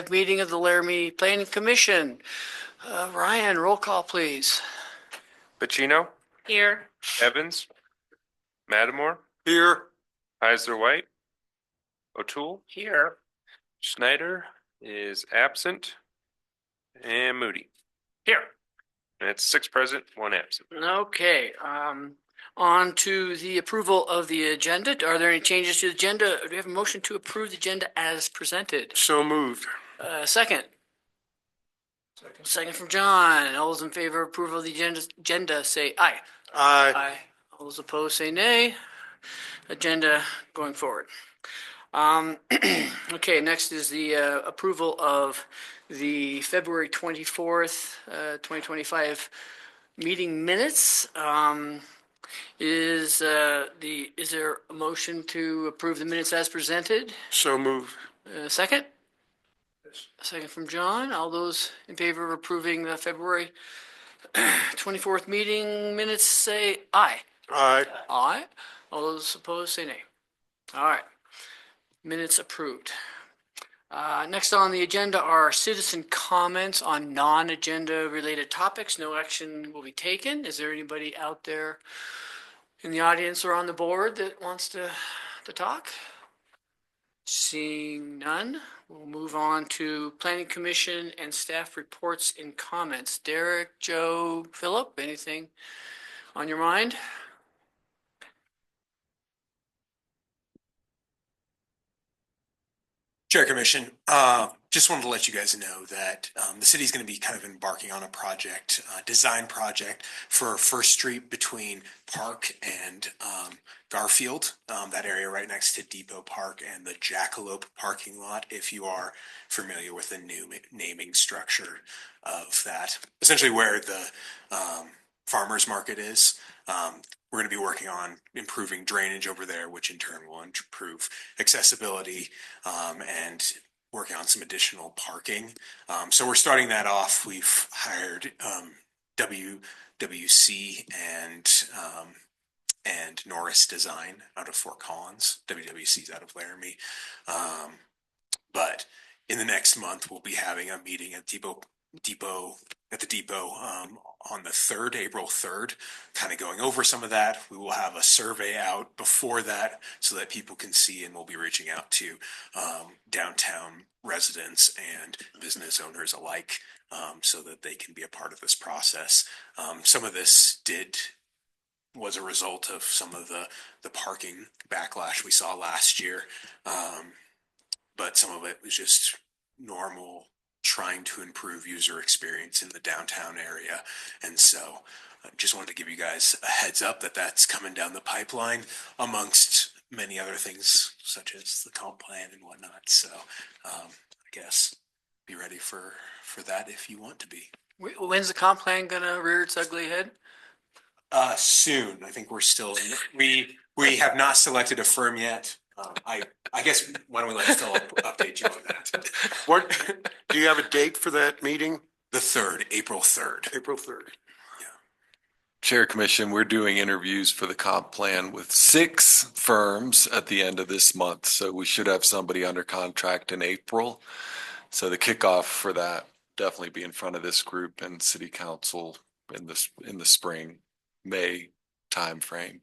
Meeting of the Laramie Planning Commission. Ryan, roll call, please. Pacino, Here. Evans, Matamore, Here. Heisler White, O'Toole, Here. Schneider is absent, and Moody. Here. And it's 6 present, 1 absent. Okay, on to the approval of the agenda. Are there any changes to the agenda? Do we have a motion to approve the agenda as presented? So moved. Second. Second from John. All those in favor of approval of the agenda say aye. Aye. Aye. All those opposed say nay. Agenda going forward. Okay, next is the approval of the February 24th, 2025 meeting minutes. Is there a motion to approve the minutes as presented? So moved. Second? Second from John. All those in favor of approving the February 24th meeting minutes say aye. Aye. Aye. All those opposed say nay. All right. Minutes approved. Next on the agenda are citizen comments on non-agenda related topics. No action will be taken. Is there anybody out there in the audience or on the board that wants to talk? Seeing none, we'll move on to Planning Commission and staff reports and comments. Derek, Joe, Philip, anything on your mind? Chair Commission, just wanted to let you guys know that the city is going to be kind of embarking on a project, design project for First Street between Park and Garfield, that area right next to Depot Park and the Jackalope parking lot, if you are familiar with the new naming structure of that. Essentially where the farmers market is. We're going to be working on improving drainage over there, which in turn will improve accessibility and working on some additional parking. So we're starting that off. We've hired WWC and Norris Design out of Fort Collins. WWC's out of Laramie. But in the next month, we'll be having a meeting at the depot on the 3rd, April 3rd, kind of going over some of that. We will have a survey out before that so that people can see, and we'll be reaching out to downtown residents and business owners alike so that they can be a part of this process. Some of this was a result of some of the parking backlash we saw last year, but some of it was just normal trying to improve user experience in the downtown area. And so I just wanted to give you guys a heads up that that's coming down the pipeline amongst many other things such as the comp plan and whatnot. So I guess be ready for that if you want to be. When's the comp plan gonna rear its ugly head? Soon. I think we're still we have not selected a firm yet. I guess why don't we let Philip update you on that? What, do you have a date for that meeting? The 3rd, April 3rd. April 3rd. Chair Commission, we're doing interviews for the comp plan with 6 firms at the end of this month. So we should have somebody under contract in April. So the kickoff for that definitely be in front of this group and City Council in the spring, May timeframe.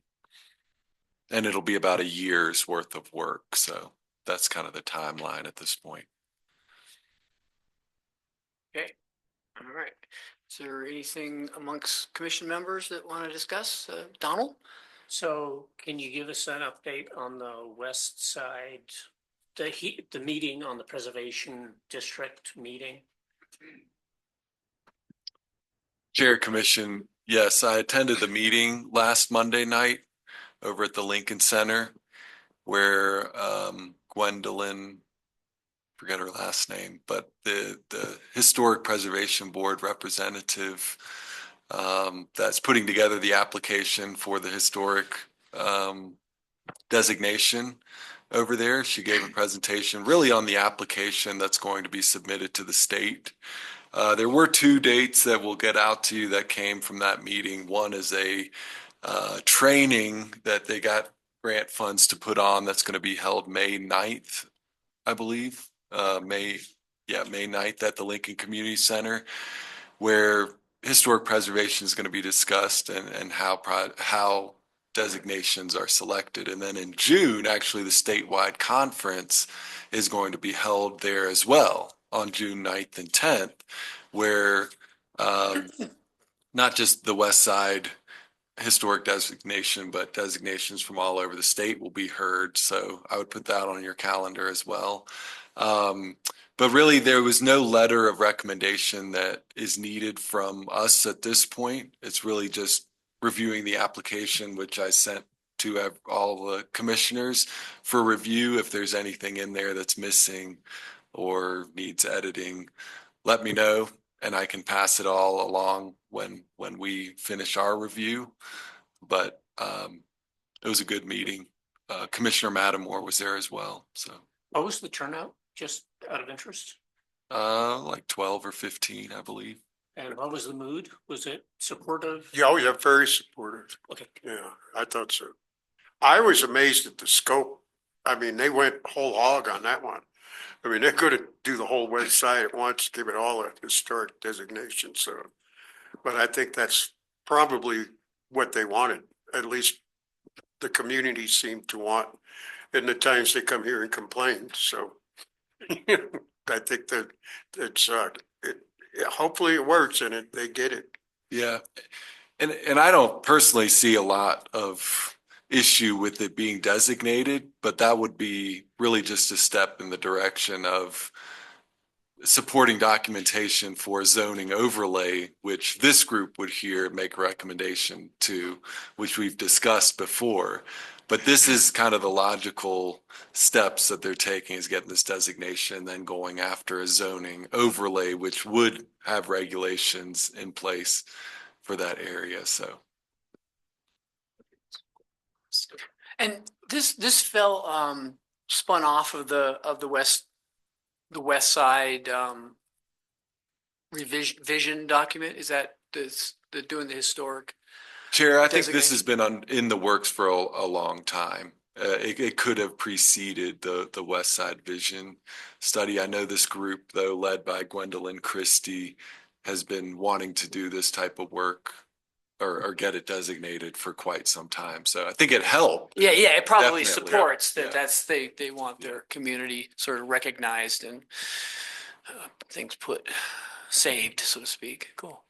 And it'll be about a year's worth of work. So that's kind of the timeline at this point. Okay, all right. Is there anything amongst commission members that want to discuss? Donald? So can you give us an update on the west side, the meeting on the preservation district meeting? Chair Commission, yes, I attended the meeting last Monday night over at the Lincoln Center where Gwendolyn, forget her last name, but the Historic Preservation Board representative that's putting together the application for the historic designation over there. She gave a presentation really on the application that's going to be submitted to the state. There were 2 dates that we'll get out to you that came from that meeting. One is a training that they got grant funds to put on that's going to be held May 9th, I believe. May 9th at the Lincoln Community Center, where historic preservation is going to be discussed and how designations are selected. And then in June, actually, the statewide conference is going to be held there as well on June 9th and 10th, where not just the West Side historic designation, but designations from all over the state will be heard. So I would put that on your calendar as well. But really, there was no letter of recommendation that is needed from us at this point. It's really just reviewing the application, which I sent to all the commissioners for review. If there's anything in there that's missing or needs editing, let me know, and I can pass it all along when we finish our review. But it was a good meeting. Commissioner Mattamore was there as well. So What was the turnout, just out of interest? like 12 or 15, I believe. And what was the mood? Was it supportive? Yeah, oh, yeah, very supportive. Okay. Yeah, I thought so. I was amazed at the scope. I mean, they went whole hog on that one. I mean, they could do the whole west side at once, give it all a historic designation, so. But I think that's probably what they wanted, at least the community seemed to want in the times they come here and complain, so. I think that hopefully it works and they get it. Yeah. And I don't personally see a lot of issue with it being designated, but that would be really just a step in the direction of supporting documentation for zoning overlay, which this group would here make a recommendation to, which we've discussed before. But this is kind of the logical steps that they're taking, is getting this designation, then going after a zoning overlay, which would have regulations in place for that area. So. And this fell spun off of the West Side vision document. Is that the doing the historic? Chair, I think this has been in the works for a long time. It could have preceded the West Side Vision study. I know this group, though, led by Gwendolyn Christie, has been wanting to do this type of work or get it designated for quite some time. So I think it helped. Yeah, it probably Definitely. supports that. Yeah. They want their community sort of recognized and things saved, so to speak. Cool.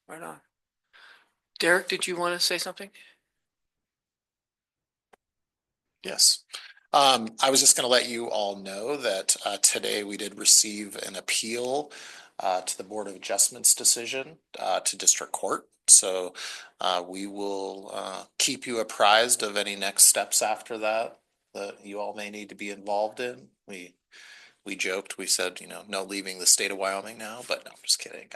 Right on. Derek, did you want to say something? Yes. I was just going to let you all know that today we did receive an appeal to the Board of Adjustments decision to District Court. So we will keep you apprised of any next steps after that you all may need to be involved in. We joked, we said, no leaving the state of Wyoming now, but no, I'm just kidding.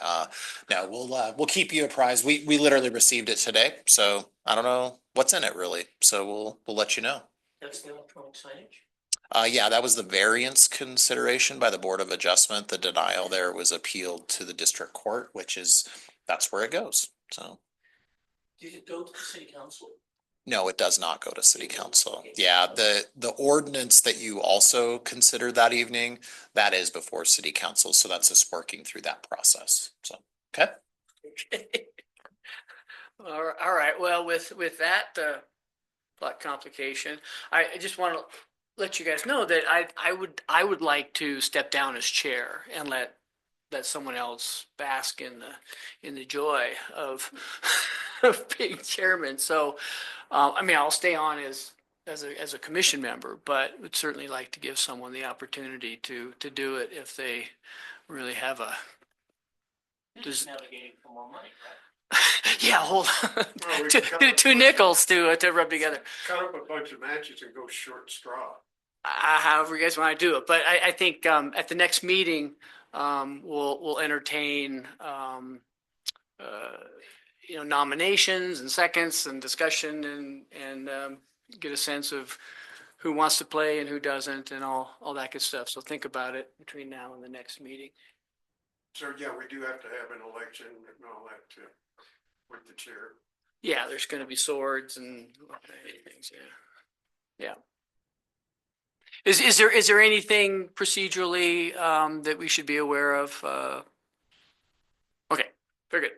No, we'll keep you apprised. We literally received it today, so I don't know what's in it really. So we'll let you know. That's the electronic signage? Yeah, that was the variance consideration by the Board of Adjustment. The denial there was appealed to the district court, that's where it goes. So. Did it go to the city council? No, it does not go to city council. Yeah, the ordinance that you also considered that evening, that is before city council. So that's us working through that process. So, okay. All right. Well, with that plot complication, I just want to let you guys know that I would like to step down as chair and let someone else bask in the joy of of being chairman. So, I mean, I'll stay on as a commission member, but would certainly like to give someone the opportunity to do it if they really have a. You're just navigating for more money, right? Yeah, hold on. Well, we two, cut two, it. two nickels to rub together. Cut up a bunch of matches and go short straw. However you guys want to do it, but I think at the next meeting we'll entertain nominations and seconds and discussion and get a sense of who wants to play and who doesn't and all that good stuff. So think about it between now and the next meeting. So, yeah, we do have to have an election and all that too, with the chair. Yeah, there's going to be swords and things. Yeah. Is there anything procedurally that we should be aware of? Okay, very good.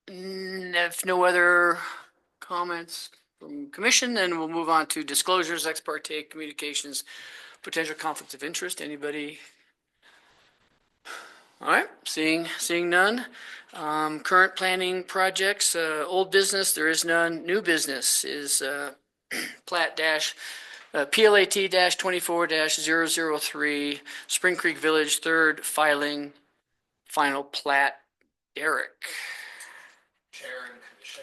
If no other comments from commission, then we'll move on to disclosures, ex parte communications, potential conflicts of interest. Anybody? All right, seeing none. Current planning projects, old business, there is none. New business is plat dash PLAT dash 24 dash 003 Spring Creek Village third filing final plat. Derek. Chair and commission.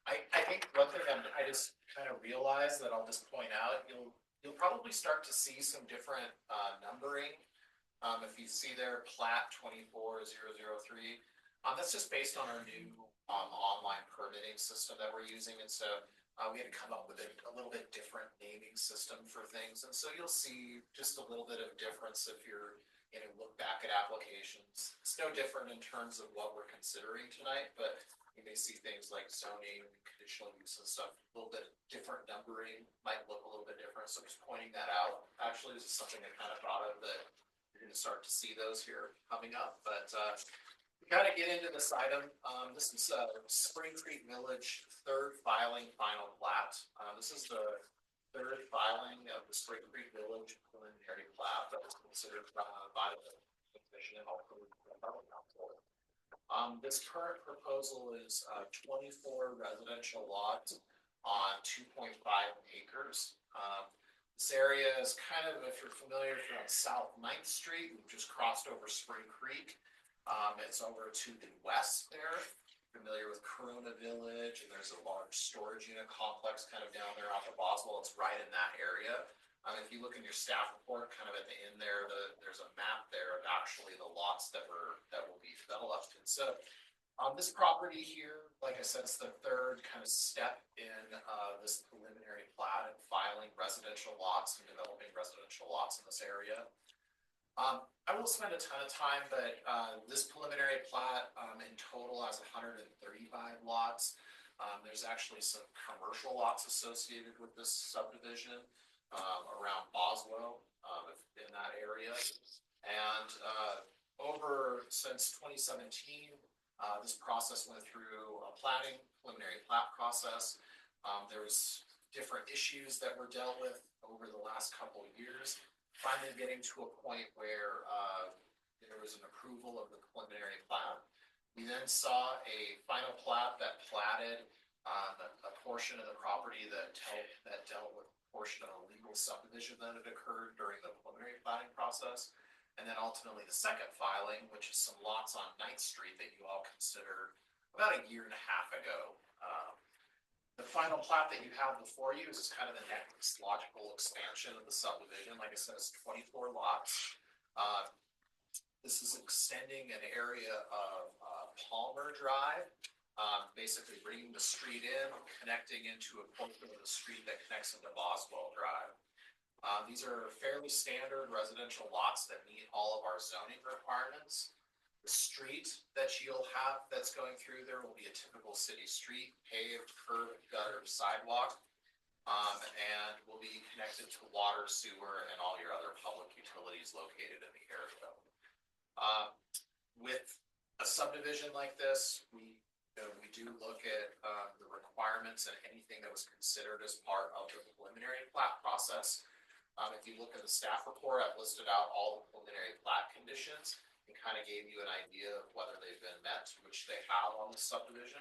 I think one thing I just kind of realized that I'll just point out, you'll probably start to see some different numbering. If you see there, plat 24003, that's just based on our new online permitting system that we're using, and so we had to come up with a little bit different naming system for things, and so you'll see just a little bit of difference if you're look back at applications. It's no different in terms of what we're considering tonight, but you may see things like zoning, conditional use and stuff, a little bit different numbering, might look a little bit different. So just pointing that out. Actually, this is something I kind of thought of that you're going to start to see those here coming up. But we got to get into this item. This is Spring Creek Village third filing final plat. This is the third filing of the Spring Creek Village preliminary plat that was considered by the commission and also the public council. This current proposal is 24 residential lots on 2.5 acres. This area is kind of, if you're familiar, from South 9th Street, we've just crossed over Spring Creek. It's over to the west there. Familiar with Corona Village, and there's a large storage unit complex kind of down there off of Boswell. It's right in that area. If you look in your staff report, kind of at the end there, there's a map there of actually the lots that will be developed. And so, this property here, like I said, it's the third kind of step in this preliminary plat and filing residential lots and developing residential lots in this area. I won't spend a ton of time, but this preliminary plat in total has 135 lots. There's actually some commercial lots associated with this subdivision around Boswell in that area. And since 2017, this process went through a preliminary plat process. There was different issues that were dealt with over the last couple of years. Finally getting to a point where there was an approval of the preliminary plat. We then saw a final plat that platted a portion of the property that dealt with a portion of a legal subdivision that had occurred during the preliminary platting process. And then ultimately the second filing, which is some lots on 9th Street that you all considered about a year and a half ago. The final plat that you have before you is kind of the next logical expansion of the subdivision. Like I said, it's 24 lots. This is extending an area of Palmer Drive, basically bringing the street in, connecting into a portion of the street that connects into Boswell Drive. These are fairly standard residential lots that meet all of our zoning requirements. The street that you'll have that's going through there will be a typical city street, paved, curb, gutter, sidewalk, and will be connected to water, sewer, and all your other public utilities located in the area. With a subdivision like this, we do look at the requirements and anything that was considered as part of the preliminary plat process. If you look at the staff report, I've listed out all the preliminary plat conditions. Kind of gave you an idea of whether they've been met, which they have on the subdivision.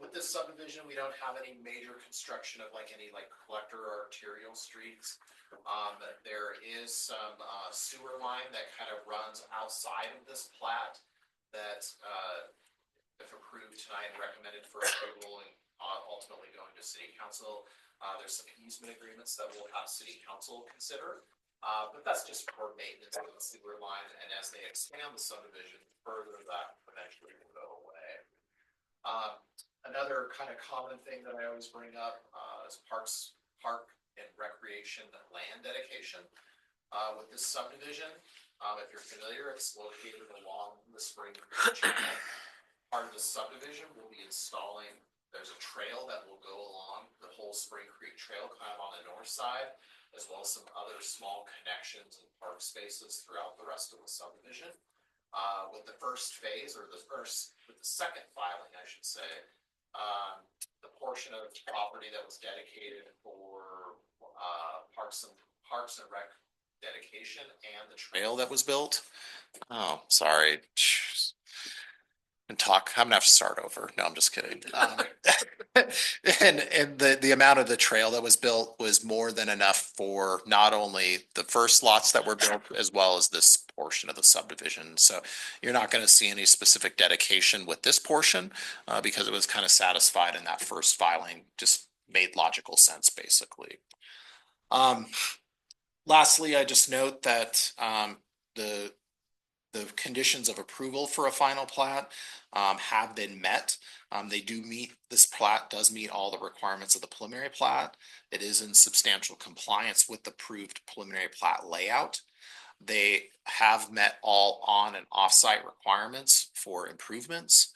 With this subdivision, we don't have any major construction of any collector or arterial streets. There is some sewer line that kind of runs outside of this plat that, if approved tonight, recommended for approval and ultimately going to city council. There's some easement agreements that we'll have city council consider. But that's just for maintenance of the sewer line, and as they expand the subdivision further, that eventually will go away. Another kind of common thing that I always bring up is park and recreation land dedication. With this subdivision, if you're familiar, it's located along the Spring Creek Channel. Part of the subdivision will be installing there's a trail that will go along the whole Spring Creek Trail kind of on the north side, as well as some other small connections and park spaces throughout the rest of the subdivision. With the first phase, or with the second filing, I should say, the portion of property that was dedicated for Parks and Rec dedication and the trail that was built. Oh, sorry. And talk, I'm gonna have to start over. No, I'm just kidding. And the amount of the trail that was built was more than enough for not only the first lots that were built, as well as this portion of the subdivision. So you're not gonna see any specific dedication with this portion, because it was kind of satisfied in that first filing, just made logical sense, basically. Lastly, I just note that, the conditions of approval for a final plat have been met. This plat does meet all the requirements of the preliminary plat. It is in substantial compliance with the approved preliminary plat layout. They have met all on and off-site requirements for improvements.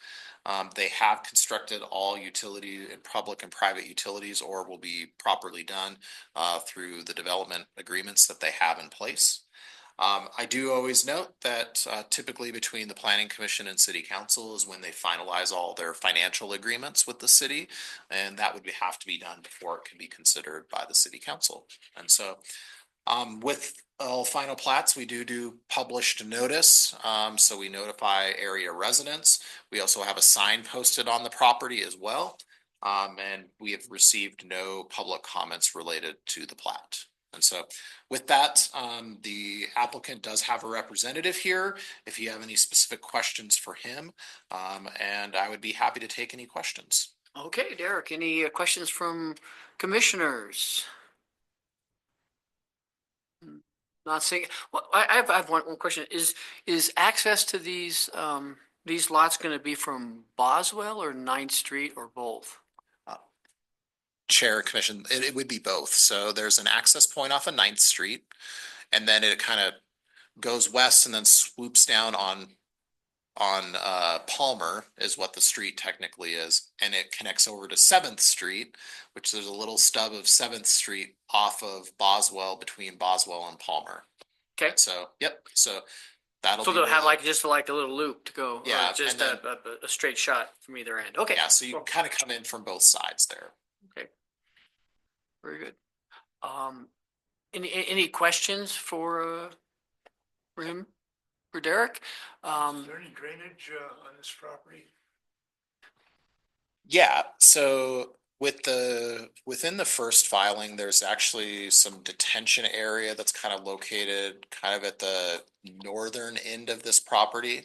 They have constructed all utility and public and private utilities, or will be properly done through the development agreements that they have in place. I do always note that typically between the planning commission and city council is when they finalize all their financial agreements with the city. And that would have to be done before it can be considered by the city council. And so with all final plats, we do published notice. So we notify area residents. We also have a sign posted on the property as well. And we have received no public comments related to the plat. And so with that, the applicant does have a representative here if you have any specific questions for him. And I would be happy to take any questions. Okay, Derek, any questions from commissioners? Not seeing, well, I have one question. Is access to these lots going to be from Boswell or 9th Street or both? Chair Commission, it would be both. So there's an access point off of 9th Street, and then it kind of goes west and then swoops down on Palmer is what the street technically is, and it connects over to 7th Street, which there's a little stub of 7th Street off of Boswell, between Boswell and Palmer. Okay. So, yep, so that'll So be they'll have where- like just like a little loop to go, or Yeah, just and a straight shot from either end. Okay. yeah, so you Cool. kind of come in from both sides there. Very good. Any questions for him, for Derek? Is there any drainage on this property? Yeah, so within the first filing, there's actually some detention area that's kind of located kind of at the northern end of this property.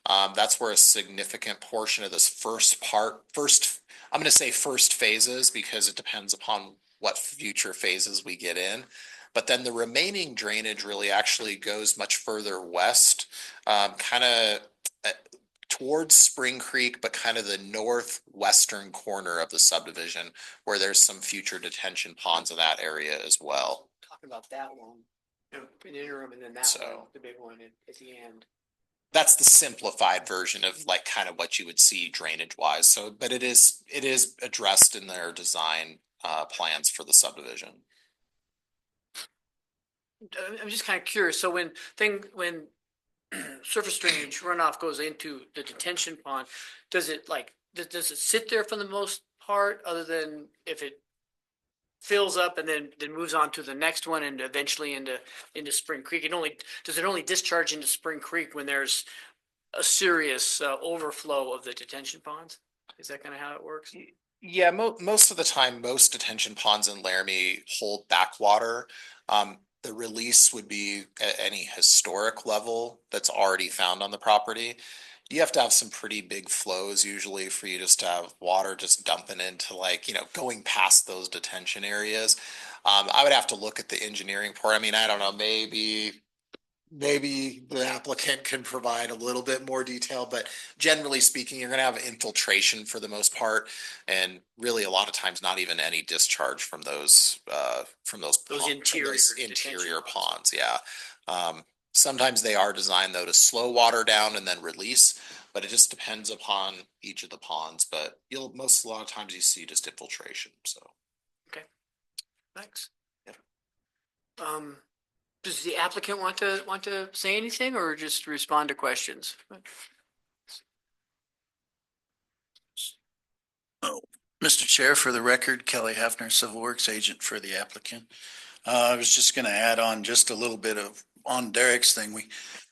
That's where a significant portion of this I'm going to say first phases, because it depends upon what future phases we get in. But then the remaining drainage really actually goes much further west, kind of towards Spring Creek, but kind of the northwestern corner of the subdivision, where there's some future detention ponds in that area as well. Talking about that one, in the interim, and then that So- one, the big one at the end. That's the simplified version of like kind of what you would see drainage wise. So, but it is addressed in their design plans for the subdivision. I'm just kind of curious. So when surface drainage runoff goes into the detention pond, does it sit there for the most part, other than if it fills up and then moves on to the next one and eventually into Spring Creek? Does it only discharge into Spring Creek when there's a serious overflow of the detention ponds? Is that kind of how it works? Yeah, most of the time, most detention ponds in Laramie hold backwater. The release would be at any historic level that's already found on the property. You have to have some pretty big flows usually for you just to have water just dumping into going past those detention areas. I would have to look at the engineering part. I mean, I don't know, maybe the applicant can provide a little bit more detail, but generally speaking, you're gonna have infiltration for the most part. And really a lot of times not even any discharge from those Those interior detention interior ponds. ponds, yeah. Sometimes they are designed though to slow water down and then release, but it just depends upon each of the ponds. But a lot of times you see just infiltration, so. Thanks. Yep. Does the applicant want to say anything or just respond to questions? Mr. Chair, for the record, Kelly Hefner, Civil Works Agent for the applicant. I was just going to add on just a little bit on Derek's thing.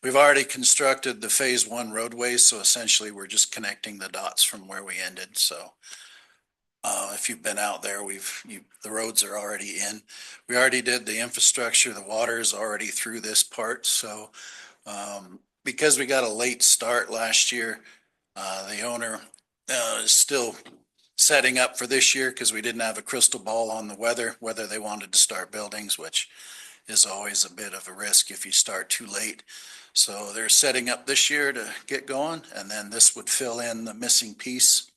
We've already constructed the phase one roadways, so essentially we're just connecting the dots from where we ended. So if you've been out there, the roads are already in. We already did the infrastructure. The water is already through this part. So because we got a late start last year, the owner is still setting up for this year because we didn't have a crystal ball on the weather, whether they wanted to start buildings, which is always a bit of a risk if you start too late. So they're setting up this year to get going, and then this would fill in the missing piece.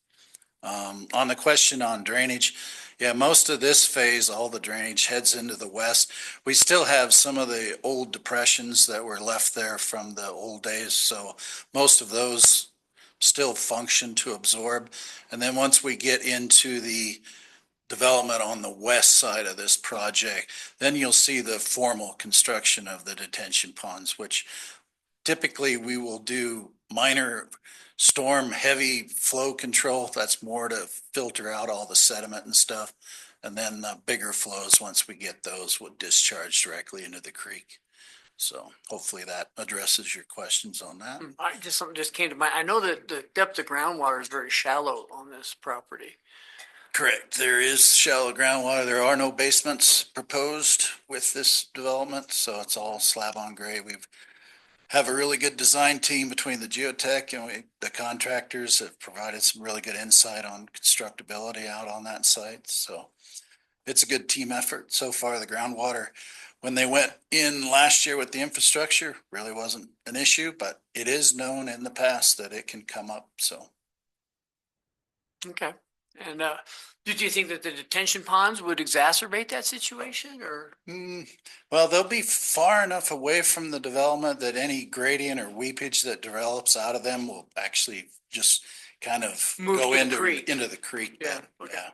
On the question on drainage, yeah, most of this phase, all the drainage heads into the west. We still have some of the old depressions that were left there from the old days, so most of those still function to absorb. And then once we get into the development on the west side of this project, then you'll see the formal construction of the detention ponds, which typically we will do minor storm heavy flow control. That's more to filter out all the sediment and stuff. And then the bigger flows, once we get those, would discharge directly into the creek. So hopefully that addresses your questions on that. Something just came to mind. I know that the depth of groundwater is very shallow on this property. Correct. There is shallow groundwater. There are no basements proposed with this development, so it's all slab on grade. We've have a really good design team between the geotech and the contractors have provided some really good insight on constructability out on that site. So it's a good team effort. So far, the groundwater, when they went in last year with the infrastructure, really wasn't an issue, but it is known in the past that it can come up. So. Okay. And did you think that the detention ponds would exacerbate that situation or? Well, they'll be far enough away from the development that any gradient or weepage that develops out of them will actually just kind of Move go to the into creek. the creek Yeah, bed. okay. Yeah.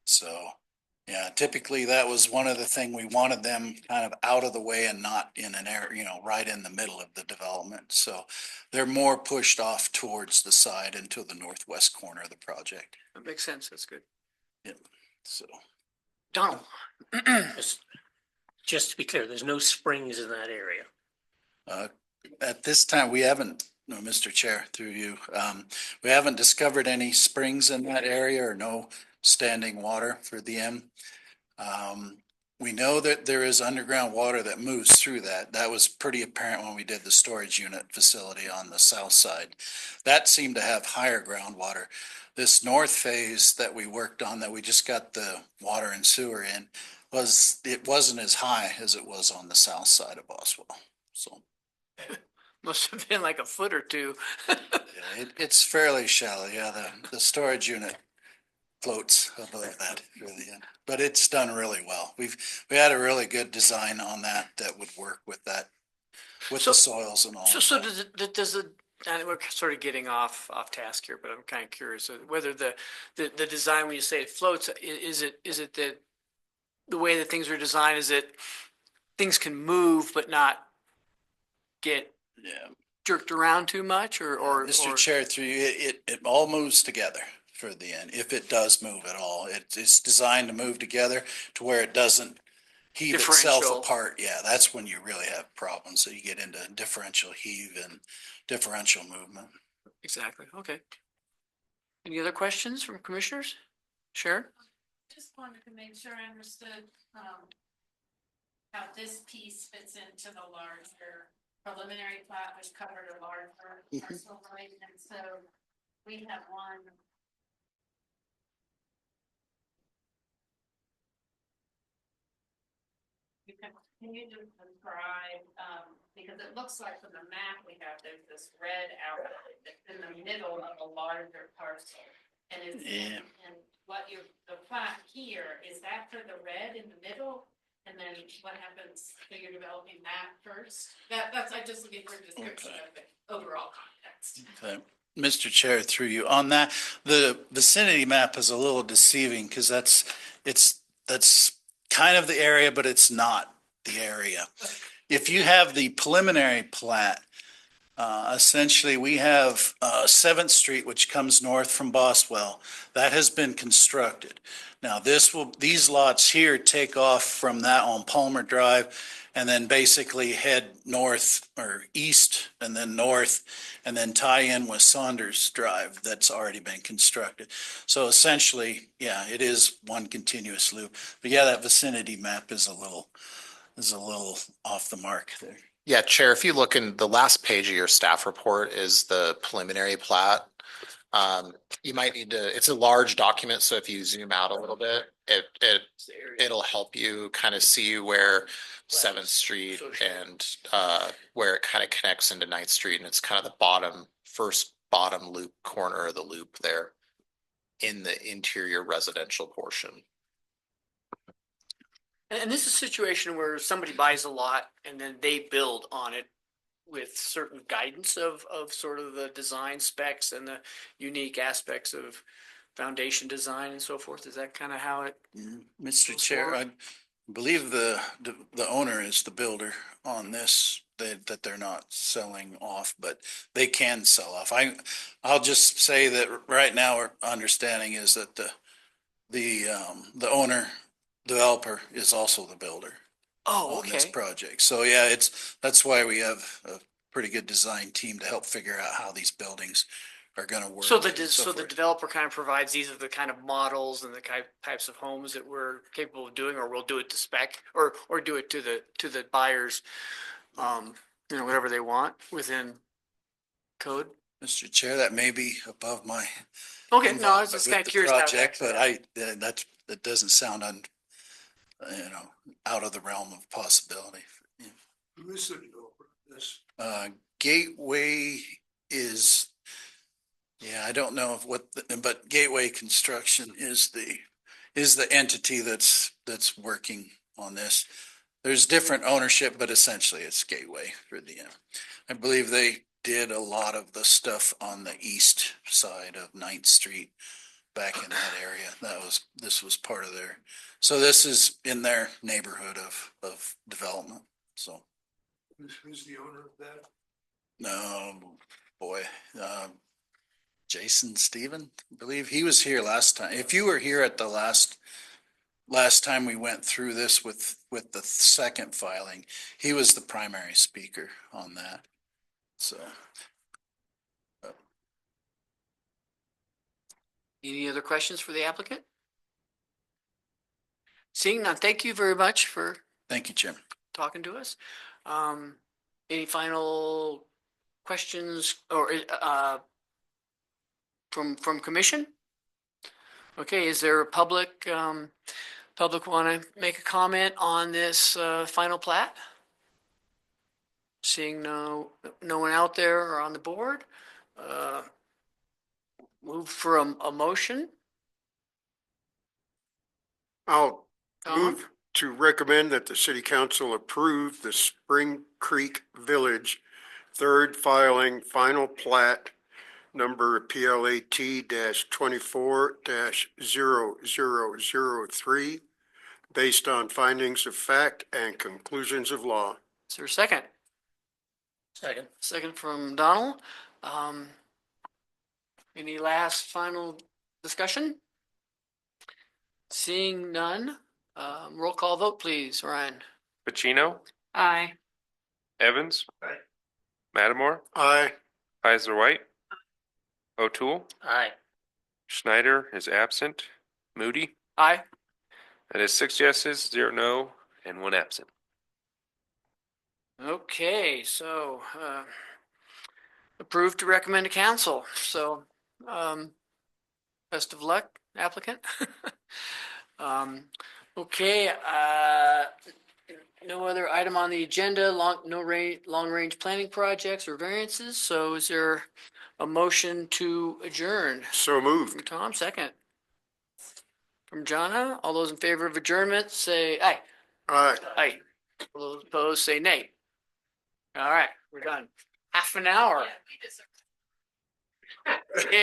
So, yeah, typically that was one of the things we wanted them kind of out of the way and not in an area, right in the middle of the development. So they're more pushed off towards the side into the northwest corner of the project. That makes sense. That's good. Yeah. So. Donald. Just to be clear, there's no springs in that area. At this time, we haven't, no, Mr. Chair, through you, we haven't discovered any springs in that area or no standing water for the M. We know that there is underground water that moves through that. That was pretty apparent when we did the storage unit facility on the south side. That seemed to have higher groundwater. This north phase that we worked on, that we just got the water and sewer in, it wasn't as high as it was on the south side of Boswell. So. Must have been like a foot or two. Yeah, it's fairly shallow. Yeah, the storage unit floats above that really, but it's done really well. We had a really good design on that would work with that, with the soils and all. So does it, and we're sort of getting off task here, but I'm kind of curious whether the design, when you say it floats, is it that the way that things are designed is that things can move but not get jerked around too much or Mr. Chair, through you, it all moves together for the end. If it does move at all, it's designed to move together to where it doesn't heave itself apart. Yeah, that's when you really have problems. So you get into differential heave and differential movement. Exactly. Okay. Any other questions from commissioners? Sharon? Just wanted to make sure I understood how this piece fits into the larger preliminary plat, which covered a larger parcel, right? And so we have one. You can continue to describe, because it looks like from the map we have, there's this red outline that's in the middle of a larger parcel. And it's and what the plat here, is that for the red in the middle? And then what happens, so you're developing that first? That's, I'm just looking for a description of the overall context. Okay. Mr. Chair, through you on that, the vicinity map is a little deceiving because that's kind of the area, but it's not the area. If you have the preliminary plat, essentially we have 7th Street, which comes north from Boswell. That has been constructed. Now these lots here take off from that on Palmer Drive and then basically head north or east and then north and then tie in with Saunders Drive that's already been constructed. So essentially, yeah, it is one continuous loop. But yeah, that vicinity map is a little off the mark there. Yeah, Chair, if you look in the last page of your staff report is the preliminary plat. You might need to, it's a large document, so if you zoom out a little bit, it'll help you kind of see where 7th Street and where it kind of connects into 9th Street, and it's kind of the first bottom loop corner of the loop there in the interior residential portion. And this is a situation where somebody buys a lot and then they build on it with certain guidance of sort of the design specs and the unique aspects of foundation design and so forth. Is that kind of how it? Mr. Chair, I believe the owner is the builder on this, that they're not selling off, but they can sell off. I'll just say that right now our understanding is that the owner developer is also the builder Oh, on this okay. project. So yeah, that's why we have a pretty good design team to help figure out how these buildings are going to work. So the and so the forth. developer kind of provides these are the kind of models and the types of homes that we're capable of doing, or we'll do it to spec, or do it to the buyers, whatever they want within code. Mr. Chair, that may be above my Okay, no, I was involvement just with kind of the curious. project, but that doesn't sound out of the realm of possibility. Who is the developer of this? Gateway is, yeah, I don't know but Gateway Construction is the entity that's working on this. There's different ownership, but essentially it's Gateway for the, I believe they did a lot of the stuff on the east side of 9th Street back in that area. This was part of so this is in their neighborhood of development, so. Who's the owner of that? No, boy, Jason Steven, I believe he was here last time. If you were here at the last time we went through this with the second filing, he was the primary speaker on that. So. Any other questions for the applicant? Seeing none, thank you very much for Thank you, Jim. talking to us. Any final questions or from commission? Okay, is there a public want to make a comment on this final plat? Seeing no one out there or on the board, move for a motion. I'll Tom? move to recommend that the city council approve the Spring Creek Village third filing final plat number PLAT -24-0003 based on findings of fact and conclusions of law. Is there a second? Second. Second from Donald. Any last final discussion? Seeing none, roll call vote, please, Ryan. Pacino, Aye. Evans. Aye. Matamore, Aye. Heisler White. O'Toole, Aye. Schneider is absent. Moody, Aye. that is 6 yeses, 0 no, and 1 absent. Okay, so approved to recommend to council. So best of luck, applicant. Okay, no other item on the agenda, long range planning projects or variances. So is there a motion to adjourn? So From moved. Tom, second. From Jonna, all those in favor of adjournment, say aye. All right. Aye. All those opposed, say nay. All right, we're done. Half an hour. Yeah, we deserve. Yeah.